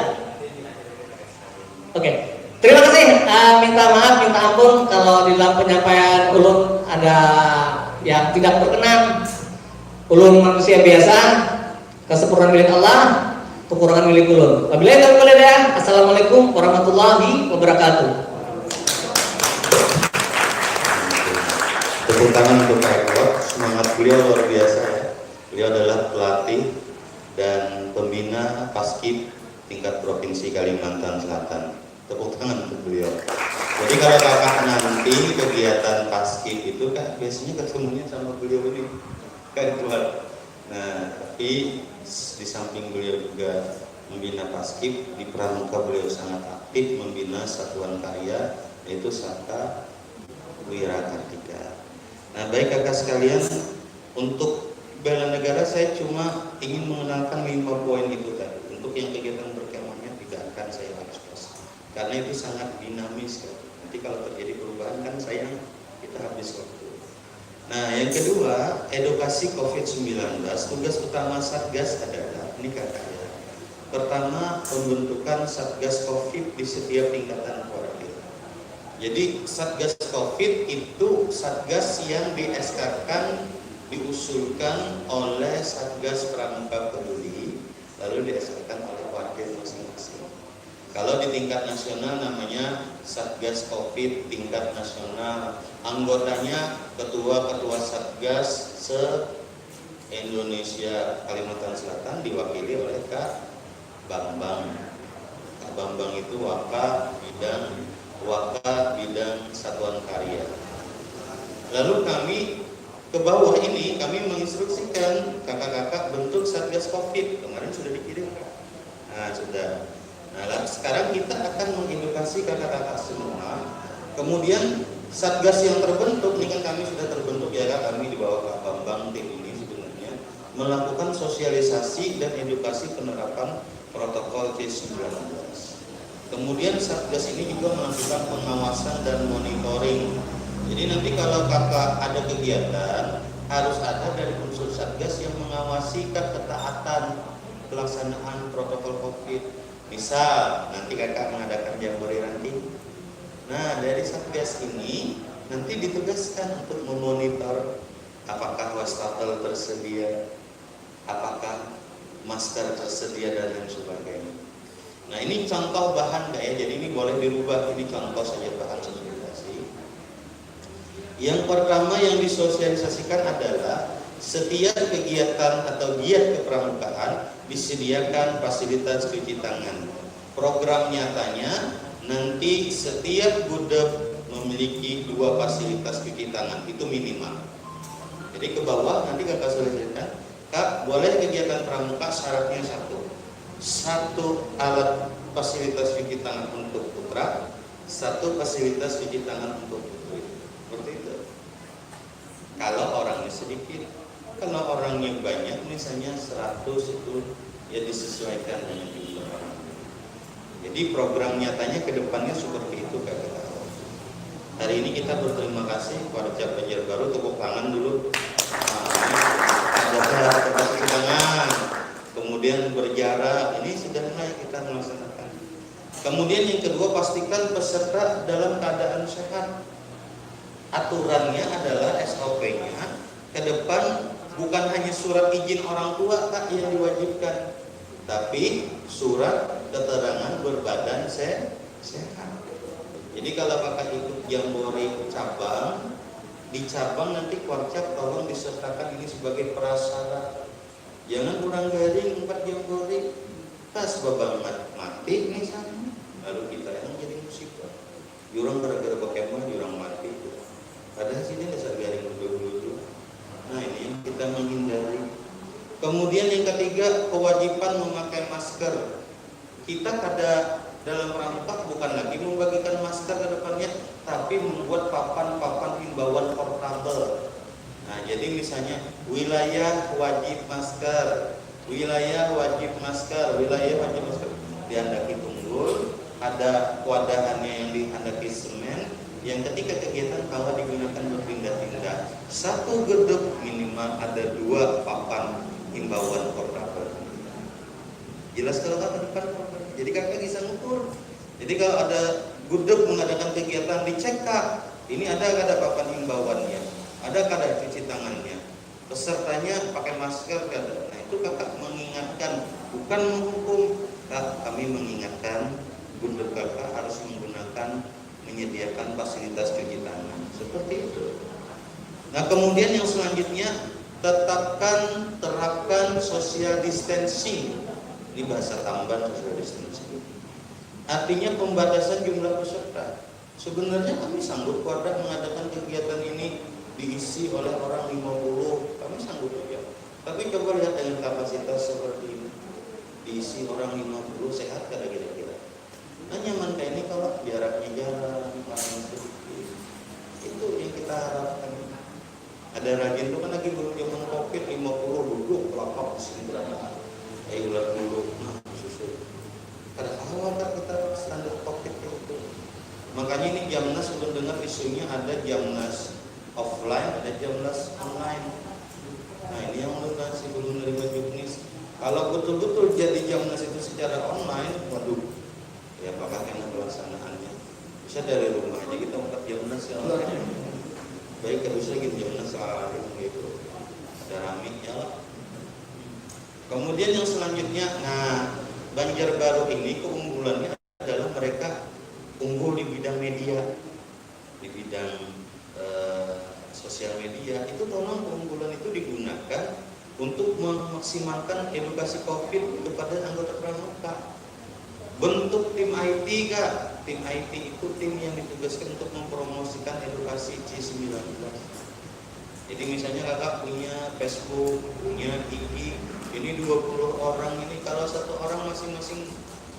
Oke, terima kasih. Minta maaf, minta ampun kalau di dalam penyampaian ulun ada yang tidak berkenan. Ulun manusia biasa, kesempurnaan milik Allah, kekurangan milik ulun. Wabillahi taufiq wal hidayah. Assalamualaikum warahmatullahi wabarakatuh. Tepuk tangan untuk Pak Eko, semangat beliau luar biasa ya. Beliau adalah pelatih dan pembina Paskib tingkat Provinsi Kalimantan Selatan. Tepuk tangan untuk beliau. Jadi kalau kakak nanti kegiatan Paskib itu kan biasanya ketemunya sama beliau ini, Kak Edward. Nah, tapi di samping beliau juga membina Paskib, di Pramuka beliau sangat aktif membina satuan karya yaitu Saka Wira Kartika. Nah, baik kakak sekalian, untuk bela negara saya cuma ingin mengenalkan 5 poin itu tadi. Untuk yang kegiatan berkemahnya tidak akan saya bahas karena itu sangat dinamis kan. Nanti kalau terjadi perubahan kan sayang kita habis waktu. Nah, yang kedua, edukasi COVID-19. Tugas utama Satgas adalah ini kakak ya. Pertama, pembentukan Satgas COVID di setiap tingkatan Polri. Jadi Satgas COVID itu Satgas yang di-SK-kan, diusulkan oleh Satgas Pramuka Peduli, lalu di-SK-kan oleh warga masing-masing. Kalau di tingkat nasional namanya Satgas COVID tingkat nasional, anggotanya ketua-ketua Satgas se-Indonesia Kalimantan Selatan diwakili oleh Kak Bambang. Kak Bambang itu Waka bidang satuan karya. Lalu kami ke bawah ini kami menginstruksikan kakak-kakak bentuk Satgas COVID. Kemarin sudah dikirimkan. Nah, sudah. Nah, sekarang kita akan mengedukasi kakak-kakak semua. Kemudian Satgas yang terbentuk, ini kan kami sudah terbentuk ya Kak, kami di bawah Kak Bambang tim ini sebenarnya melakukan sosialisasi dan edukasi penerapan protokol C19. Kemudian Satgas ini juga melakukan pengawasan dan monitoring. Jadi nanti kalau kakak ada kegiatan, harus ada dari unsur Satgas yang mengawasi ketaatan pelaksanaan protokol COVID. Misal nanti kakak mengadakan jambore ranting. Nah, dari Satgas ini nanti ditugaskan untuk memonitor apakah wastafel tersedia, apakah masker tersedia dan lain sebagainya. Nah ini contoh bahan nggak ya? Jadi ini boleh dirubah, ini contoh saja bahan sosialisasi. Yang pertama yang disosialisasikan adalah setiap kegiatan atau giat kepramukaan disediakan fasilitas cuci tangan. Program nyatanya nanti setiap gudeg memiliki 2 fasilitas cuci tangan, itu minimal. Jadi ke bawah nanti kakak selesaikan, Kak boleh kegiatan pramuka syaratnya satu alat fasilitas cuci tangan untuk putra, 1 fasilitas cuci tangan untuk putri. Seperti itu. Kalau orangnya sedikit, kalau orangnya banyak, misalnya 100 itu ya disesuaikan dengan jumlah orang. Jadi program nyatanya ke depannya seperti itu kakak. Hari ini kita berterima kasih kepada Banjarbaru, tepuk tangan dulu. Ada cuci tangan, kemudian berjarak, ini sudah mulai kita melaksanakan. Kemudian yang kedua, pastikan peserta dalam keadaan sehat. Aturannya adalah SOP-nya ke depan bukan hanya surat izin orang tua Kak yang diwajibkan, tapi surat keterangan berbadan sehat. Jadi kalau kakak ikut jambore cabang, di cabang nanti Kuarcap tolong disertakan ini sebagai prasyarat. Jangan kurang garing 4 jambore, pas babang mati misalnya, lalu kita yang jadi musibah. Jurang gara-gara Pokemon jurang mati. Padahal sini dasar garing dulu. Nah ini yang kita menghindari. Kemudian yang ketiga, kewajiban memakai masker. Kita dalam pramuka bukan lagi membagikan masker ke depannya, tapi membuat papan-papan himbauan portabel. Nah, jadi misalnya wilayah wajib masker, wilayah wajib masker, wilayah wajib masker. Dihandaki tunggul, ada wadahannya yang dihandaki semen, yang ketika kegiatan kalau digunakan berpindah-pindah. 1 gedung minimal ada 2 papan himbauan portabel. Jelas kalau ke depan, jadi kakak bisa ngukur. Jadi kalau ada gudeg mengadakan kegiatan, dicek Kak, ini ada papan himbauannya, ada kada cuci tangannya, pesertanya pakai masker kada. Nah itu kakak mengingatkan, bukan menghukum. Kak, kami mengingatkan gudeg kakak harus menyediakan fasilitas cuci tangan, seperti itu. Nah kemudian yang selanjutnya, terapkan social distancing. Ini bahasa Tamban, social distancing. Artinya pembatasan jumlah peserta. Sebenarnya kami sanggup Kuarda mengadakan kegiatan ini diisi oleh orang 50, kami sanggup aja. Tapi coba lihat dengan kapasitas seperti ini, diisi orang 50, sehat kada kira-kira? Nah nyaman kayak ini kalau jaraknya jalan, paling sedikit. Itu yang kita harapkan. Ada rajin itu kan lagi belum zaman COVID, 50 duduk kelapa di sini berapa? Ulat bulu, susu. Kada awal kan kita standar COVID itu. Makanya ini Jamnas belum dengar isunya ada Jamnas offline, ada Jamnas online. Nah ini yang masih belum menerima juknis. Kalau betul-betul jadi Jamnas itu secara online, waduh, ya bagaimana pelaksanaannya? Bisa dari rumah aja kita buat Jamnas yang online. Baik kalau bisa gitu Jamnas sehari gitu. Ada ramiknya lah. Kemudian yang selanjutnya, nah Banjarbaru ini keunggulannya adalah mereka unggul di bidang media, di bidang sosial media. Itu tolong keunggulan itu digunakan untuk memaksimalkan edukasi COVID kepada anggota pramuka. Bentuk tim IT Kak, tim IT itu tim yang ditugaskan untuk mempromosikan edukasi C19. Jadi misalnya kakak punya Facebook, punya IG, ini 20 orang ini, kalau satu orang masing-masing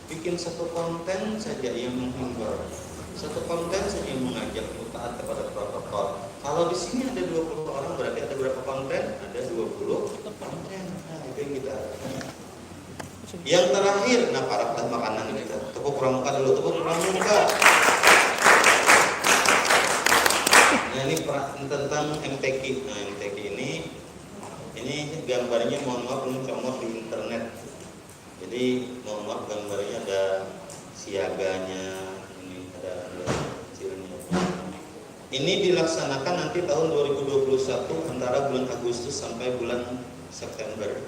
bikin satu konten saja yang menghimbau, satu konten saja yang mengajak taat kepada protokol. Kalau di sini ada 20 orang berarti ada berapa konten? Ada 20 konten. Nah itu yang kita harapkan. Yang terakhir, nah para makanan ini kita tepuk pramuka dulu, tepuk pramuka. Nah ini tentang MTQ. Nah MTQ ini gambarnya mohon maaf belum comot di internet. Jadi mohon maaf gambarnya ada siaganya, ini ada hasilnya. Ini dilaksanakan nanti tahun 2021 antara bulan Agustus sampai bulan September.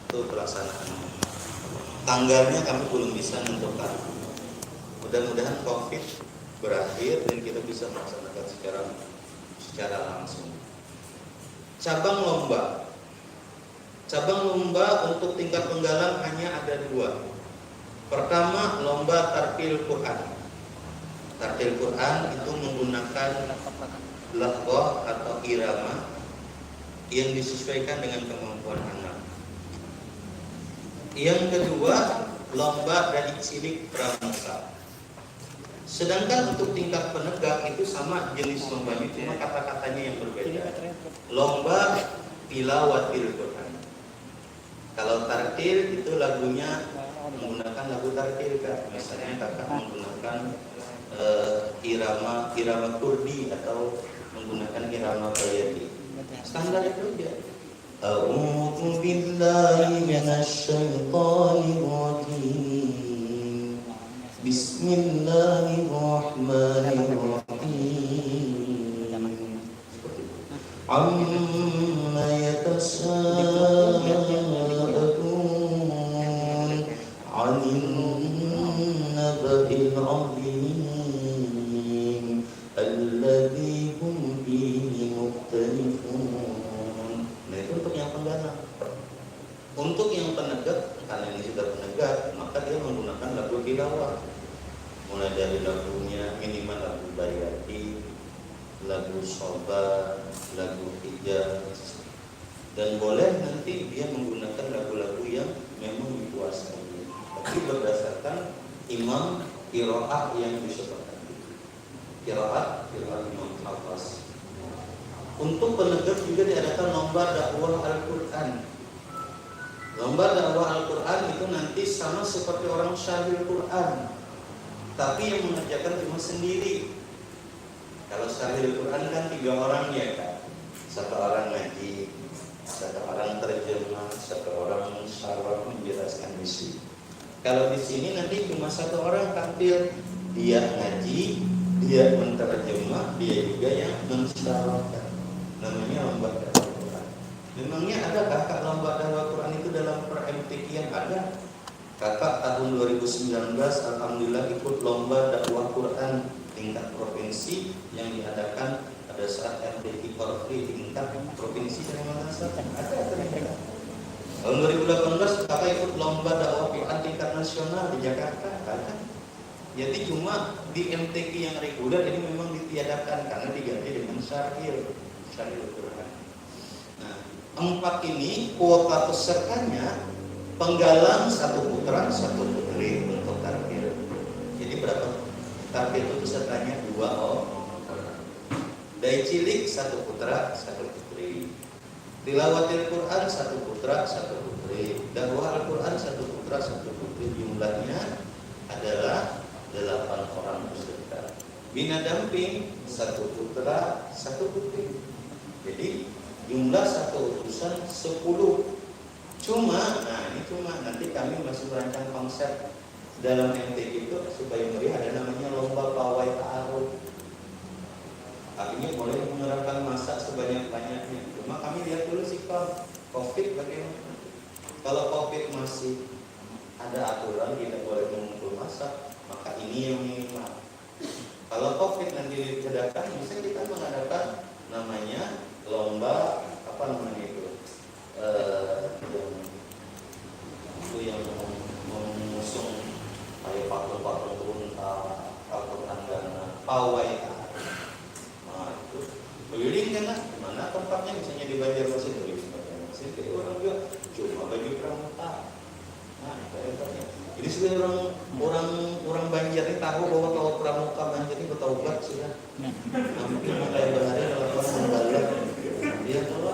Itu pelaksanaan. Tanggalnya kami belum bisa menentukan. Mudah-mudahan COVID berakhir dan kita bisa melaksanakan secara langsung. Cabang lomba untuk tingkat penggalan hanya ada 2. Pertama, lomba tartil Quran. Tartil Quran itu menggunakan lafaz atau irama yang disesuaikan dengan kemampuan anak. Yang kedua, lomba dari cilik pramuka. Sedangkan untuk tingkat penegak itu sama jenis lombanya, cuma kata-katanya yang berbeda. Lomba tilawatil Quran. Kalau tartil itu lagunya menggunakan lagu tartil kan. Misalnya kakak menggunakan irama kurdi atau menggunakan irama bayati. Standar itu dia. A'udzu billahi minasyaitonir rajim. Bismillahirrahmanirrahim. Amma yatasaalun 'anil naba'il 'azim alladzi hum fihi mukhtalifun. Nah, itu untuk yang penggalang. Untuk yang penegak, karena ini sudah penegak, maka dia menggunakan lagu tilawah. Mulai dari lagunya minimal lagu bayati, lagu soba, lagu hijaz, dan boleh nanti dia menggunakan lagu-lagu yang memang dikuasai, tapi berdasarkan imam qiraah yang disepakati. Qiraat Imam Hafaz. Untuk penegak juga diadakan lomba dakwah Al-Quran. Lomba dakwah Al-Quran itu nanti sama seperti orang syahir Quran, tapi yang mengerjakan cuma sendiri. Kalau syahir Quran kan 3 orang ya kan, 1 orang ngaji, 1 orang terjemah, 1 orang syarah menjelaskan misi. Kalau di sini nanti cuma 1 orang tampil, dia ngaji, dia menterjemah, dia juga yang mensyarahkan. Namanya lomba dakwah Quran. Memangnya ada kakak lomba dakwah Quran itu dalam per-MTQ yang ada? Kakak tahun 2019 alhamdulillah ikut lomba dakwah Quran tingkat provinsi yang diadakan pada saat MTQ Korfri tingkat provinsi dari mana saja. Ada ternyata. Tahun 2018 kakak ikut lomba dakwah Quran tingkat nasional di Jakarta. Ada. Jadi cuma di MTQ yang reguler ini memang ditiadakan karena diganti dengan syahir Quran. Nah, 4 ini kuota pesertanya penggalang 1 putra 1 putri untuk tarbil. Jadi berapa tarbil itu pesertanya 2 orang. Dari cilik 1 putra 1 putri. Tilawatil Quran 1 putra 1 putri. Dakwah Al-Quran 1 putra 1 putri. Jumlahnya adalah 8 orang peserta. Bina damping 1 putra 1 putri. Jadi jumlah 1 utusan 10. Cuma nanti kami masih merancang konsep dalam MTQ itu supaya meriah, ada namanya lomba pawai ta'aruf. Artinya boleh menerapkan masak sebanyak-banyaknya. Cuma kami lihat dulu sikap COVID bagaimana. Kalau COVID masih ada aturan tidak boleh mengumpul masak, maka ini yang minimal. Kalau COVID nanti diadakan, bisa kita mengadakan namanya lomba yang mengusung kayak patung-patung unta, Al-Quran dan pawai. Nah itu keliling kan lah, mana tempatnya misalnya di Banjarmasin, di orang juga cuma baju pramuka. Nah itu. Jadi sebenarnya orang Banjar ini tahu bahwa kalau pramuka Banjar ini bertaubat sudah. Mungkin kayak berada dalam orang dia tahu.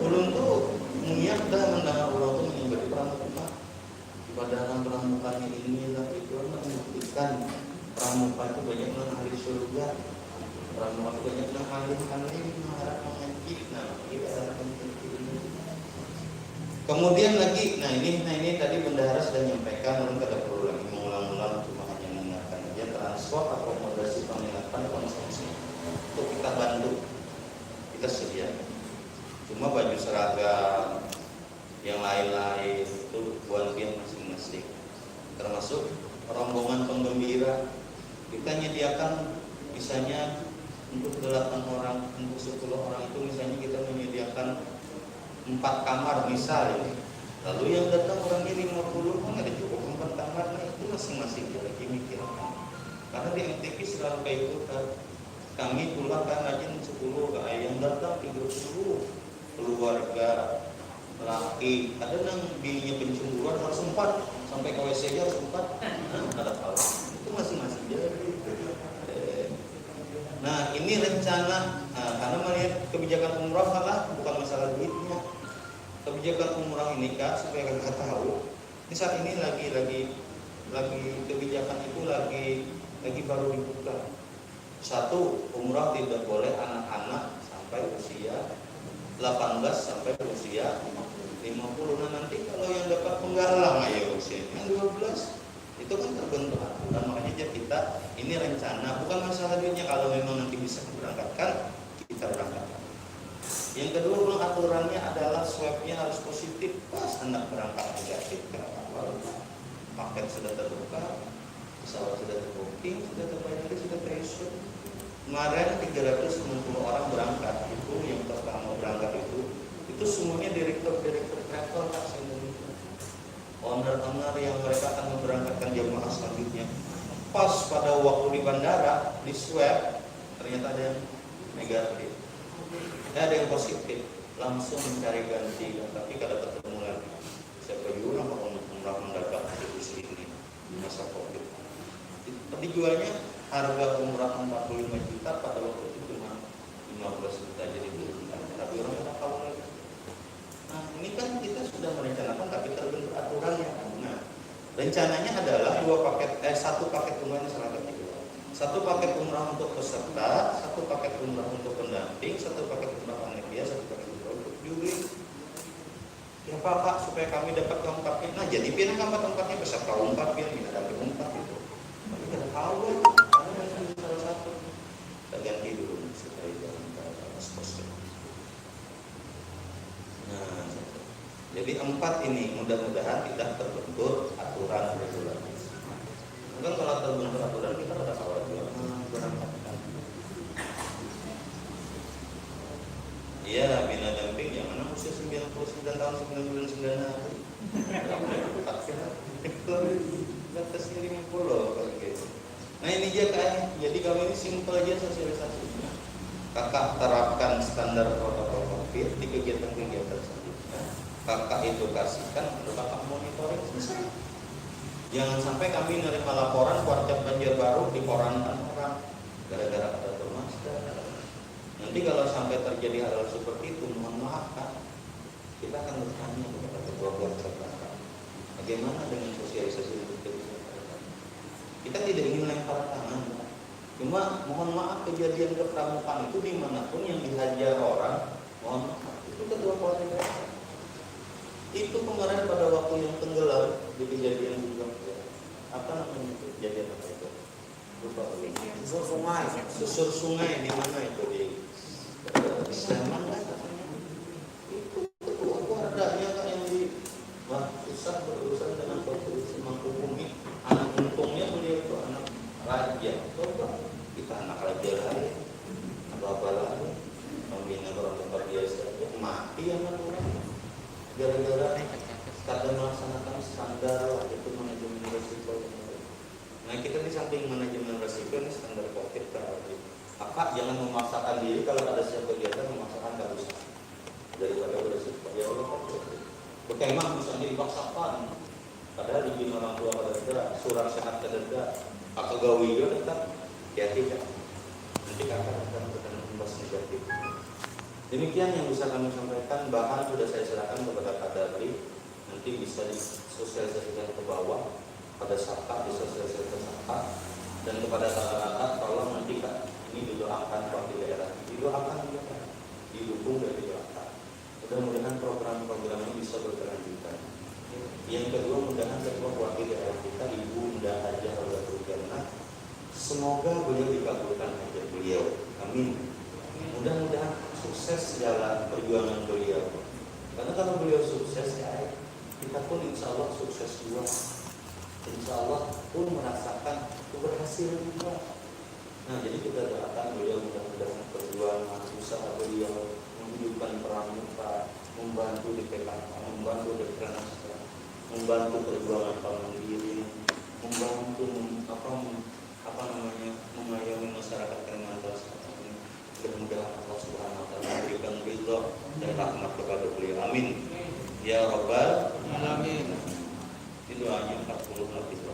Ulun tuh mengiak dah mendengar orang tuh menyembah pramuka. Padahal pramukanya ini lah itu membuktikan pramuka itu banyak ahli surga. Pramuka itu banyak ahli mengharap mengaji. Nah kita harap mengaji ini. Kemudian lagi, nah ini tadi bendahara sudah menyampaikan, orang tidak perlu lagi mengulang-ulang, cuma hanya mengingatkan aja transport, akomodasi, penginapan, konsumsi. untuk kita bantu, kita sediakan. Cuma baju seragam yang lain-lain itu buat dia masing-masing, termasuk rombongan penggembira. Kita menyediakan misalnya untuk 8 orang, untuk 10 orang itu misalnya kita menyediakan 4 kamar misal ini. Lalu yang datang orangnya 50, kan ada cukup 4 kamar, nah itu masing-masing dia lagi mikirkan. Karena di MTQ selalu kayak itu kan, kami pulang kan aja 10, yang datang 30 keluarga laki, ada yang binya pencemburuan harus 4, sampai ke WC nya harus 4, ada hal itu masing-masing dia. Nah ini rencana, karena melihat kebijakan umrah malah bukan masalah duitnya. Kebijakan umrah ini kan supaya kita tahu, ini saat ini lagi kebijakan itu lagi baru dibuka. 1, umrah tidak boleh anak-anak sampai usia 18 sampai usia 50. Nah nanti kalau yang dapat penggalang ya usianya 12, itu kan terbentuk aturan. Makanya kita ini rencana, bukan masalah duitnya. Kalau memang nanti bisa diberangkatkan, kita berangkatkan. Yang kedua, aturannya adalah swabnya harus positif. Pas anak berangkat negatif, kenapa? Paket sudah terbuka, pesawat sudah terbooking, sudah terbayar, sudah terisur. Kemarin 390 orang berangkat, itu yang pertama berangkat itu semuanya direktur travel Pak Indonesia. Owner-owner yang mereka akan memberangkatkan jemaah selanjutnya. Pas pada waktu di bandara, di swab, ternyata ada yang negatif. Ada yang positif, langsung mencari ganti, tapi kada ketemu lagi. Siapa juga umrah mendadak di ini masa COVID. Dijualnya harga umrah 45 juta, pada waktu itu cuma 15 juta, jadi bukan. Tapi orang tidak tahu lagi. Nah ini kan kita sudah merencanakan, tapi terbentuk aturannya. Nah rencananya adalah 1 paket umrah yang seragam itu. 1 paket umrah untuk peserta, 1 paket umrah untuk pendamping, 1 paket umrah panitia, 1 paket umrah untuk juri. Ya Pak, supaya kami dapat keempatnya. Nah jadi pilih keempatnya peserta 4, pilih pendamping 4 itu. Tapi kita tahu, karena yang salah satu kita ganti dulu supaya jangan kos-kos. Nah, jadi 4 ini mudah-mudahan tidak terbentur aturan regulasi. Mungkin kalau terbentur aturan kita ada khawatir berangkatkan. Iya, bina damping yang mana usia 99 tahun 99 hari. Batasnya 50 kalau gitu. Nah ini dia kayak, jadi kami ini simpel aja sosialisasinya. Kakak terapkan standar protokol COVID di kegiatan-kegiatan selanjutnya. Kakak edukasikan, lalu kakak monitoring, selesai. Jangan sampai kami menerima laporan Kuarcat Banjarbaru di korankan orang gara-gara ada masker. Nanti kalau sampai terjadi hal seperti itu, mohon maaf kan, kita akan bertanya kepada ketua Kuarcat. Bagaimana dengan sosialisasi itu? Kita tidak ingin lempar tangan. Cuma mohon maaf, kejadian kepramukaan itu dimanapun yang dihajar orang, mohon maaf, itu ketua Kuarcat. Itu kemarin pada waktu yang tenggelam di kejadian juga, apa namanya itu, kejadian apa itu? Lupa. Susur sungai di mana itu di Sleman kan? Itu ketua Kuardatnya kan yang di pusat berurusan dengan polisi menghubungi anak untungnya beliau itu anak raja. Coba kita anak raja lain, apa lagi, membina orang biasa aja mati anak orang. Gara-gara kadang melaksanakan standar itu manajemen risiko. Nah kita di samping manajemen risiko ini standar COVID tadi. Kakak jangan memaksakan diri kalau ada sesuatu kegiatan memaksakan harus daripada berisiko. Ya Allah Pak. Bagaimana misalnya dipaksakan? Padahal izin orang tua pada surat sehat kededa, kakak gawi juga tetap ya tidak. Nanti kakak akan berimbas negatif. Demikian yang bisa kami sampaikan. Bahan sudah saya serahkan kepada Kak Darli. Nanti bisa disosialisasikan ke bawah pada Sabta, disosialisasikan ke Sabta, dan kepada kakak-kakak tolong nanti Kak ini didoakan wakil daerah, didoakan juga Kak, didukung dan didoakan. Mudah-mudahan program-program ini bisa berkelanjutan. Yang kedua, mudah-mudahan ketua wakil daerah kita Ibu Nda Haja Roda Rukiana, semoga beliau dikabulkan hajat beliau. Amin. Mudah-mudahan sukses jalan perjuangan beliau. Karena kalau beliau sukses, ya, kita pun insya Allah sukses juga. Insya Allah pun merasakan keberhasilan juga. Nah, jadi kita doakan beliau mudah-mudahan perjuangan usaha beliau menghidupkan pramuka, membantu di PKK, membantu di Transtra, membantu perjuangan Mandiri, membantu mengayomi masyarakat Kalimantan Selatan ini. Mudah-mudahan Allah Subhanahu wa taala memberikan ridho dan rahmat kepada beliau. Amin. Ya Rabbal Alamin. Itu hanya 40 lebih.